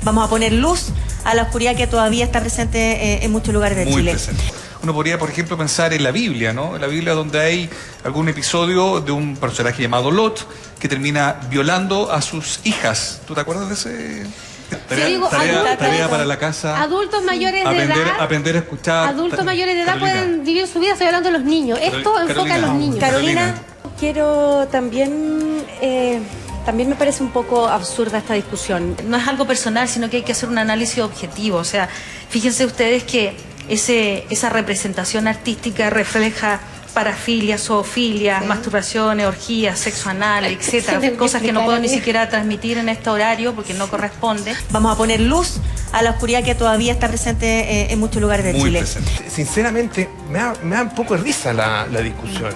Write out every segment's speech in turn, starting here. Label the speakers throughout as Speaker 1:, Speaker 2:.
Speaker 1: vamos a poner luz a la oscuridad que todavía está presente en muchos lugares de Chile.
Speaker 2: Presente. Uno podría, por ejemplo, pensar en la Biblia, ¿no? En la Biblia, donde hay algún episodio de un personaje llamado Lot que termina violando a sus hijas. ¿Tú te acuerdas de ese? Tarea para la casa.
Speaker 3: Adultos mayores de edad.
Speaker 2: Aprender a escuchar.
Speaker 3: Adultos mayores de edad pueden vivir su vida, estoy hablando de los niños. Esto enfoca a los niños.
Speaker 1: Carolina, quiero también... También me parece un poco absurda esta discusión.
Speaker 4: No es algo personal, sino que hay que hacer un análisis objetivo. O sea, fíjense ustedes que esa representación artística refleja parafilia, zoofilia, masturbaciones, orgías, sexo anal, etcétera, cosas que no puedo ni siquiera transmitir en este horario porque no corresponde.
Speaker 1: Vamos a poner luz a la oscuridad que todavía está presente en muchos lugares de Chile.
Speaker 5: Presente. Sinceramente, me da un poco de risa la discusión.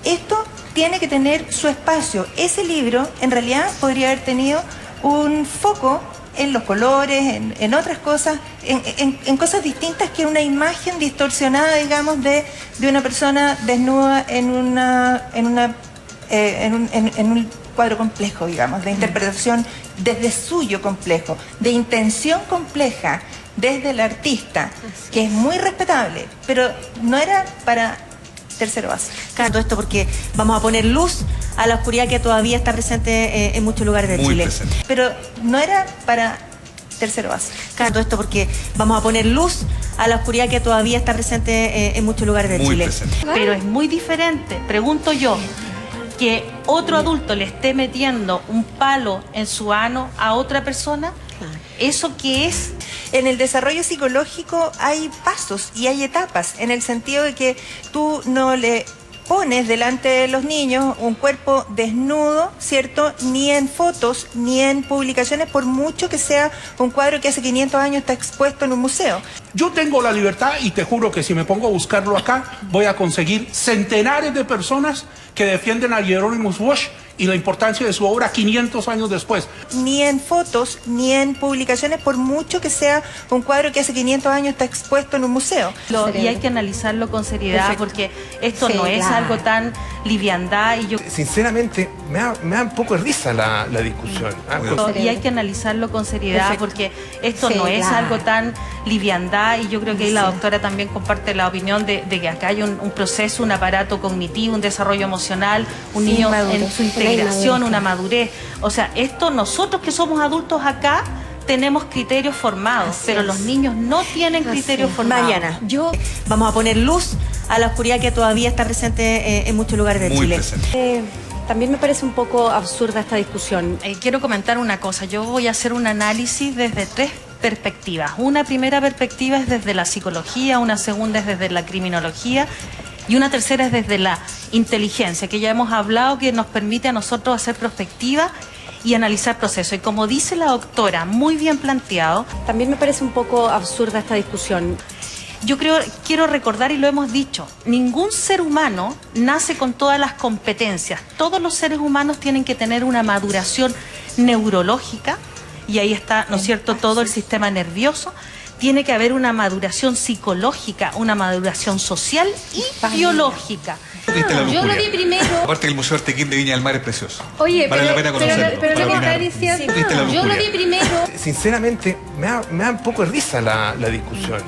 Speaker 6: Esto tiene que tener su espacio. Ese libro, en realidad, podría haber tenido un foco en los colores, en otras cosas, en cosas distintas que una imagen distorsionada, digamos, de una persona desnuda en un cuadro complejo, digamos, de interpretación desde suyo complejo, de intención compleja desde el artista, que es muy respetable, pero no era para tercero básico.
Speaker 1: Claro, todo esto porque vamos a poner luz a la oscuridad que todavía está presente en muchos lugares de Chile.
Speaker 2: Presente.
Speaker 6: Pero no era para tercero básico.
Speaker 1: Claro, todo esto porque vamos a poner luz a la oscuridad que todavía está presente en muchos lugares de Chile.
Speaker 2: Presente.
Speaker 4: Pero es muy diferente, pregunto yo, que otro adulto le esté metiendo un palo en su ano a otra persona. ¿Eso qué es?
Speaker 6: En el desarrollo psicológico hay pasos y hay etapas, en el sentido de que tú no le pones delante de los niños un cuerpo desnudo, ¿cierto? Ni en fotos, ni en publicaciones, por mucho que sea un cuadro que hace 500 años está expuesto en un museo.
Speaker 7: Yo tengo la libertad y te juro que si me pongo a buscarlo acá, voy a conseguir centenares de personas que defienden a Hieronymus Bosch y la importancia de su obra 500 años después.
Speaker 6: Ni en fotos, ni en publicaciones, por mucho que sea un cuadro que hace 500 años está expuesto en un museo.
Speaker 4: Y hay que analizarlo con seriedad.
Speaker 1: Perfecto.
Speaker 4: Porque esto no es algo tan liviandad. Y yo
Speaker 5: Sinceramente, me da un poco de risa la discusión.
Speaker 4: Y hay que analizarlo con seriedad.
Speaker 1: Perfecto.
Speaker 4: Porque esto no es algo tan liviandad, y yo creo que ahí la doctora también comparte la opinión de que acá hay un proceso, un aparato cognitivo, un desarrollo emocional, un niño en su integración, una madurez. O sea, esto nosotros que somos adultos acá tenemos criterios formados, pero los niños no tienen criterios formados.
Speaker 1: Mariana, vamos a poner luz a la oscuridad que todavía está presente en muchos lugares de Chile.
Speaker 2: Presente.
Speaker 1: También me parece un poco absurda esta discusión.
Speaker 4: Quiero comentar una cosa. Yo voy a hacer un análisis desde tres perspectivas. Una primera perspectiva es desde la psicología, una segunda es desde la criminología y una tercera es desde la inteligencia, que ya hemos hablado, que nos permite a nosotros hacer perspectiva y analizar procesos. Y como dice la doctora, muy bien planteado.
Speaker 1: También me parece un poco absurda esta discusión.
Speaker 4: Yo quiero recordar, y lo hemos dicho, ningún ser humano nace con todas las competencias. Todos los seres humanos tienen que tener una maduración neurológica, y ahí está, ¿no es cierto?, todo el sistema nervioso. Tiene que haber una maduración psicológica, una maduración social y biológica.
Speaker 3: Yo lo vi primero.
Speaker 2: Aparte que el Museo Artequín de Viña del Mar es precioso.
Speaker 3: Oye,
Speaker 2: vale la pena conocerlo.
Speaker 3: pero
Speaker 2: para
Speaker 3: lo que
Speaker 2: opinar.
Speaker 3: está diciendo,
Speaker 2: Viste la
Speaker 3: yo lo
Speaker 2: lujuria.
Speaker 3: vi primero.
Speaker 5: Sinceramente, me da un poco de risa la discusión.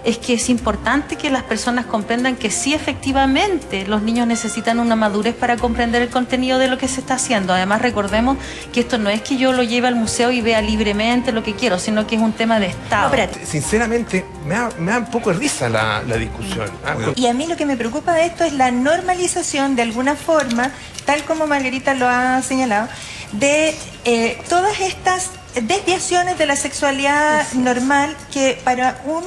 Speaker 4: Es que es importante que las personas comprendan que sí, efectivamente, los niños necesitan una madurez para comprender el contenido de lo que se está haciendo. Además, recordemos que esto no es que yo lo lleve al museo y vea libremente lo que quiero, sino que es un tema de Estado.
Speaker 5: Sinceramente, me da un poco de risa la discusión.
Speaker 6: Y a mí lo que me preocupa de esto es la normalización, de alguna forma, tal como Margarita lo ha señalado, de todas estas desviaciones de la sexualidad normal que para un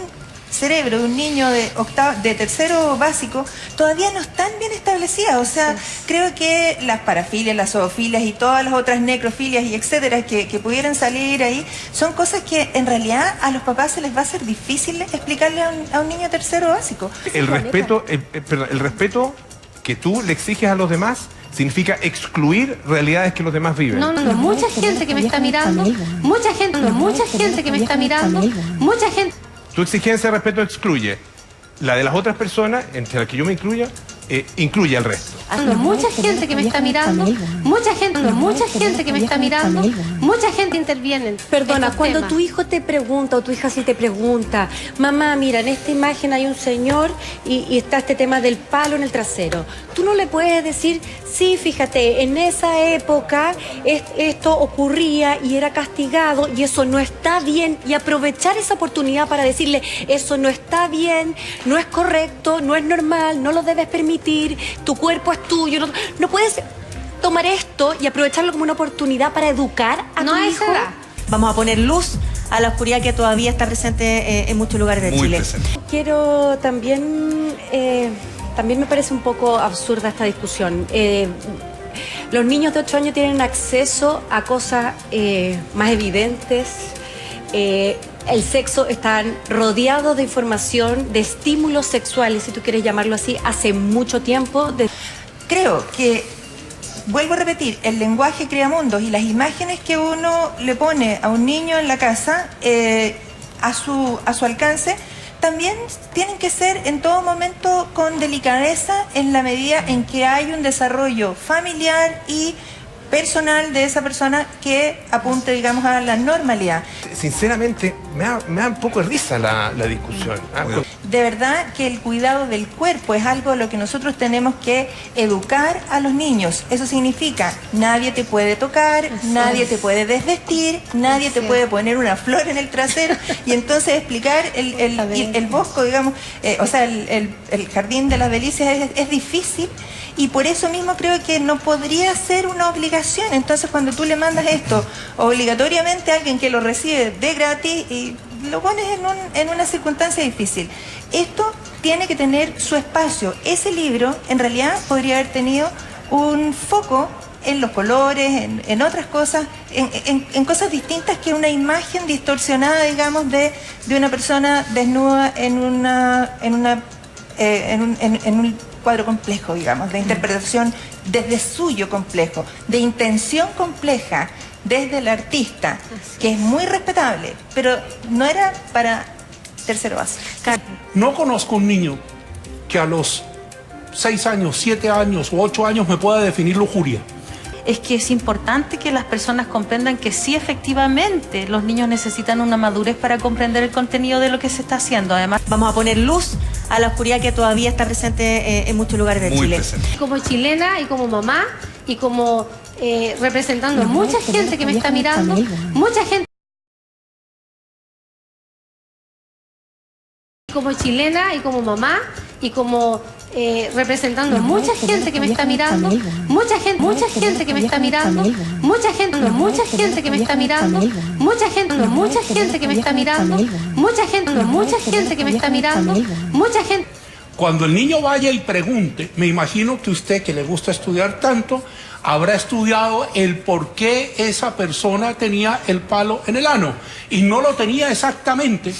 Speaker 6: cerebro de un niño de tercero básico todavía no están bien establecidas. O sea, creo que las parafilias, las zoofilias y todas las otras necrofilias y etcétera que pudieran salir ahí son cosas que en realidad a los papás se les va a ser difícil explicarle a un niño tercero básico.
Speaker 5: El respeto que tú le exiges a los demás significa excluir realidades que los demás viven.
Speaker 3: No, mucha gente que me está mirando, mucha gente que me está mirando, mucha gente.
Speaker 5: Tu exigencia de respeto excluye la de las otras personas, entre las que yo me incluya, incluye al resto.
Speaker 3: Mucha gente que me está mirando, mucha gente que me está mirando, mucha gente interviene en
Speaker 1: Perdona,
Speaker 3: estos
Speaker 1: cuando
Speaker 3: temas.
Speaker 1: tu hijo te pregunta o tu hija sí te pregunta, mamá, mira, en esta imagen hay un señor y está este tema del palo en el trasero. Tú no le puedes decir, sí, fíjate, en esa época esto ocurría y era castigado y eso no está bien, y aprovechar esa oportunidad para decirle, eso no está bien, no es correcto, no es normal, no lo debes permitir, tu cuerpo es tuyo. No puedes tomar esto y aprovecharlo como una oportunidad para educar a tu
Speaker 3: No es
Speaker 1: hijo.
Speaker 3: edad.
Speaker 8: Vamos a poner luz a la oscuridad que todavía está presente en muchos lugares de
Speaker 2: Muy
Speaker 8: Chile.
Speaker 2: presente.
Speaker 1: Quiero también, también me parece un poco absurda esta discusión. Los niños de 8 años tienen acceso a cosas más evidentes. El sexo, están rodeados de información, de estímulos sexuales, si tú quieres llamarlo así, hace mucho tiempo.
Speaker 6: Creo que, vuelvo a repetir, el lenguaje crea mundos y las imágenes que uno le pone a un niño en la casa a su alcance también tienen que ser en todo momento con delicadeza en la medida en que hay un desarrollo familiar y personal de esa persona que apunte, digamos, a la normalidad.
Speaker 5: Sinceramente, me da un poco de risa la discusión.
Speaker 6: De verdad que el cuidado del cuerpo es algo a lo que nosotros tenemos que educar a los niños. Eso significa, nadie te puede tocar, nadie te puede desvestir, nadie te puede poner una flor en el trasero y entonces explicar el bosco, digamos, o sea, el jardín de las delicias es difícil. Y por eso mismo creo que no podría ser una obligación. Entonces, cuando tú le mandas esto obligatoriamente a alguien que lo recibe de gratis y lo pones en una circunstancia difícil, esto tiene que tener su espacio. Ese libro, en realidad, podría haber tenido un foco en los colores, en otras cosas, en cosas distintas que una imagen distorsionada, digamos, de una persona desnuda en un cuadro complejo, digamos, de interpretación desde suyo complejo, de intención compleja desde el artista, que es muy respetable, pero no era para tercero básico.
Speaker 7: No conozco un niño que a los 6 años, 7 años o 8 años me pueda definir lujuria.
Speaker 4: Es que es importante que las personas comprendan que sí, efectivamente, los niños necesitan una madurez para comprender el contenido de lo que se está haciendo. Además,
Speaker 8: Vamos a poner luz a la oscuridad que todavía está presente en muchos lugares de
Speaker 2: Muy
Speaker 8: Chile.
Speaker 2: presente.
Speaker 3: Como chilena y como mamá y como representando a mucha gente que me está mirando, mucha gente. Como chilena y como mamá y como representando a mucha gente que me está mirando, mucha gente que me está mirando, mucha gente que me está mirando, mucha gente que me está mirando, mucha gente que me está mirando, mucha gente.
Speaker 7: Cuando el niño vaya y pregunte, me imagino que usted, que le gusta estudiar tanto, habrá estudiado el por qué esa persona tenía el palo en el ano. Y no lo tenía exactamente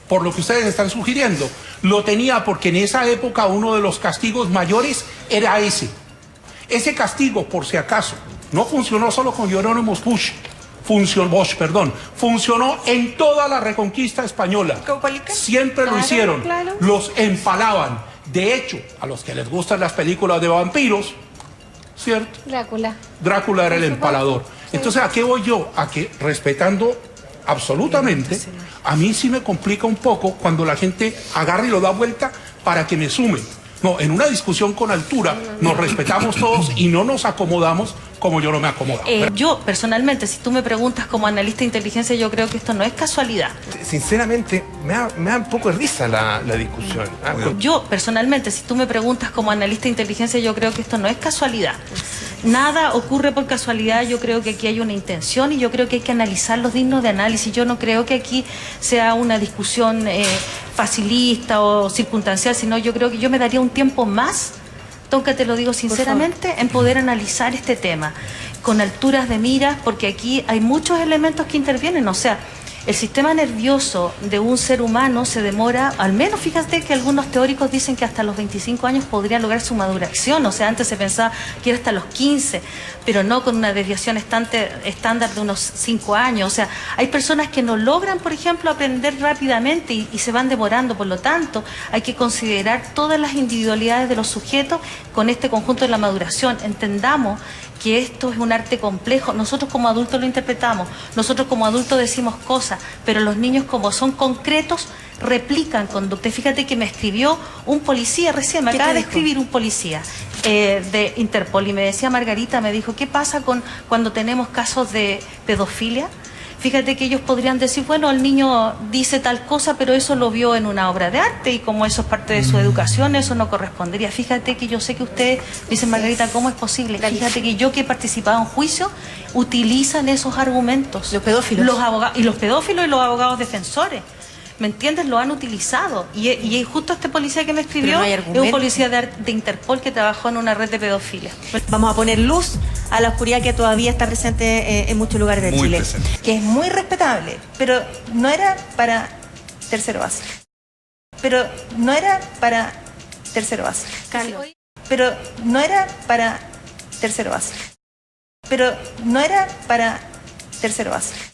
Speaker 7: por lo que ustedes están sugiriendo. Lo tenía porque en esa época uno de los castigos mayores era ese. Ese castigo, por si acaso, no funcionó solo con Jerónimo Bosch, funcionó en toda la Reconquista española. Siempre lo hicieron.
Speaker 3: Claro.
Speaker 7: Los empalaban. De hecho, a los que les gustan las películas de vampiros, ¿cierto? Drácula era el empalador. Entonces, ¿a qué voy yo? A que, respetando absolutamente, a mí sí me complica un poco cuando la gente agarra y lo da vuelta para que me sume. No, en una discusión con altura nos respetamos todos y no nos acomodamos como yo no me acomodo.
Speaker 4: yo personalmente, si tú me preguntas como analista de inteligencia, yo creo que esto no es casualidad.
Speaker 5: Sinceramente, me da un poco de risa la discusión.
Speaker 4: Yo personalmente, si tú me preguntas como analista de inteligencia, yo creo que esto no es casualidad. Nada ocurre por casualidad. Yo creo que aquí hay una intención y yo creo que hay que analizarlos dignos de análisis. Yo no creo que aquí sea una discusión facilista o circunstancial, sino yo creo que yo me daría un tiempo más, Tonka, te lo digo sinceramente, en poder analizar este tema con alturas de miras, porque aquí hay muchos elementos que intervienen. O sea, El sistema nervioso de un ser humano se demora, al menos fíjate que algunos teóricos dicen que hasta los 25 años podría lograr su maduración, o sea, antes se pensaba que era hasta los 15, pero no con una desviación estándar de unos 5 años, o sea, hay personas que no logran, por ejemplo, aprender rápidamente y se van demorando, por lo tanto, hay que considerar todas las individualidades de los sujetos con este conjunto de la maduración. Entendamos que esto es un arte complejo. Nosotros como adultos lo interpretamos, nosotros como adultos decimos cosas, pero los niños, como son concretos, replican conducta. Fíjate que me escribió un policía recién, me acaba de escribir un policía de Interpol, y me decía, Margarita, me dijo, ¿qué pasa cuando tenemos casos de pedofilia? Fíjate que ellos podrían decir, bueno, el niño dice tal cosa, pero eso lo vio en una obra de arte y como eso es parte de su educación, eso no correspondería. Fíjate que yo sé que ustedes dicen, Margarita, ¿cómo es posible? Fíjate que yo que he participado en juicio, utilizan esos argumentos.
Speaker 8: Los pedófilos.
Speaker 4: Los abogados, y los pedófilos y los abogados defensores. ¿Me entiendes? Lo han utilizado. Y justo este policía que me escribió
Speaker 8: no hay
Speaker 4: es un policía de Interpol que trabajó en una red de pedofilia.
Speaker 8: Vamos a poner luz a la oscuridad que todavía está presente en muchos lugares de
Speaker 2: Muy
Speaker 8: Chile.
Speaker 2: presente.
Speaker 6: Que es muy respetable, pero no era para tercero básico. Pero no era para tercero básico. Pero no era para tercero básico. Pero no era para tercero básico.